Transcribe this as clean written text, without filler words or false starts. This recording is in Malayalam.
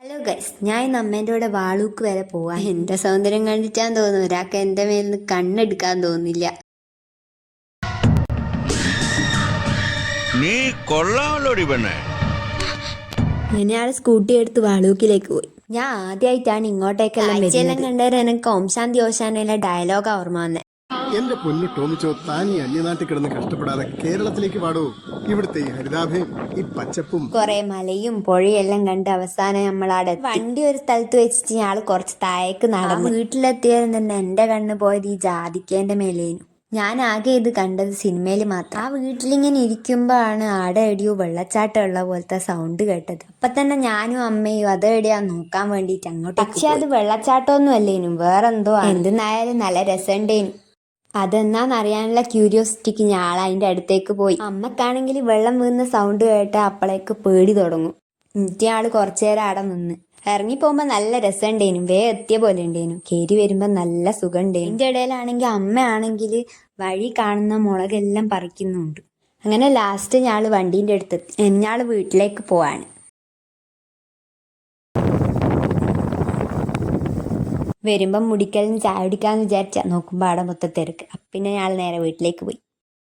ഹലോ ഗൈസ്, ഞാൻ ഇന്ന് അമ്മേൻ്റെ കൂടെ വാളൂക്ക് വരെ പോവാ. എൻ്റെ സൗന്ദര്യം കണ്ടിട്ടാന്ന് തോന്നുന്നു ഒരാൾക്ക് എൻ്റെ മേലിന്ന് കണ്ണെടുക്കാൻ തോന്നില്ല. നീ കൊള്ളാമല്ലോടി പെണ്ണേ. ഞാനയാൾ സ്കൂട്ടി എടുത്ത് വാളൂക്കിലേക്ക് പോയി. ഞാൻ ആദ്യമായിട്ടാണ് ഇങ്ങോട്ടേക്കെല്ലാം കണ്ടേരം എനിക്ക് ഓം ശാന്തി ഓശാനയിലെ ഡയലോഗാ ഓർമ്മ വന്നേ. എന്റെ പൊന്നു ടോമിച്ചോ, താൻ ഈ അന്യനാട്ടിൽ കിടന്ന് കഷ്ടപ്പെടാതെ കേരളത്തിലേക്ക് പാടൂ. ഇവിടുത്തെ ഈ ഹരിതാഭയും ഈ പച്ചപ്പും കുറെ മലയും പുഴയും എല്ലാം കണ്ട് അവസാനം നമ്മളവിടെ വണ്ടി ഒരു സ്ഥലത്ത് വെച്ചിട്ട് ഞാള് കുറച്ച് താഴേക്ക് നടന്നു. വീട്ടിലെത്തിയാലും തന്നെ എന്റെ കണ്ണ് പോയത് ഈ ജാതിക്കേന്റെ മേലേനു. ഞാൻ ആകെ ഇത് കണ്ടത് സിനിമയിൽ മാത്രം. ആ വീട്ടിലിങ്ങനെ ഇരിക്കുമ്പോഴാണ് ആടെ എടിയോ വെള്ളച്ചാട്ടം ഉള്ള പോലത്തെ സൗണ്ട് കേട്ടത്. അപ്പൊ തന്നെ ഞാനും അമ്മയും അതെവിടെയാ നോക്കാൻ വേണ്ടിട്ട് അങ്ങോട്ട്. പക്ഷെ അത് വെള്ളച്ചാട്ടമൊന്നും അല്ലേനും, വേറെന്തോ. എന്തെന്നായാലും നല്ല രസമുണ്ടേനും. അതെന്നാന്നറിയാനുള്ള ക്യൂരിയോസിറ്റിക്ക് ഞാൻ അതിൻ്റെ അടുത്തേക്ക് പോയി. അമ്മക്കാണെങ്കിൽ വെള്ളം വീഴുന്ന സൗണ്ട് കേട്ടാൽ അപ്പോഴേക്ക് പേടി തുടങ്ങും. എന്നിട്ട് ആള് കുറച്ചു നേരം അവിടെ നിന്ന്. ഇറങ്ങിപ്പോകുമ്പോൾ നല്ല രസമുണ്ടേനും, എത്തിയ പോലെ ഉണ്ടേനും. കയറി വരുമ്പോൾ നല്ല സുഖം ഉണ്ടേനും. ഇതിൻ്റെ ഇടയിലാണെങ്കിൽ അമ്മയാണെങ്കിൽ വഴി കാണുന്ന മുളകെല്ലാം പറിക്കുന്നുണ്ട്. അങ്ങനെ ലാസ്റ്റ് ഞാള് വണ്ടീൻ്റെ അടുത്തെത്തി. എന്നാള് വീട്ടിലേക്ക് പോവാണ്. വരുമ്പം മുടിക്കലിന് ചായ കുടിക്കാന്ന് വിചാരിച്ചാ, നോക്കുമ്പോൾ അവിടെ മൊത്തം തിരക്ക്. പിന്നെ ഞാൻ നേരെ വീട്ടിലേക്ക് പോയി.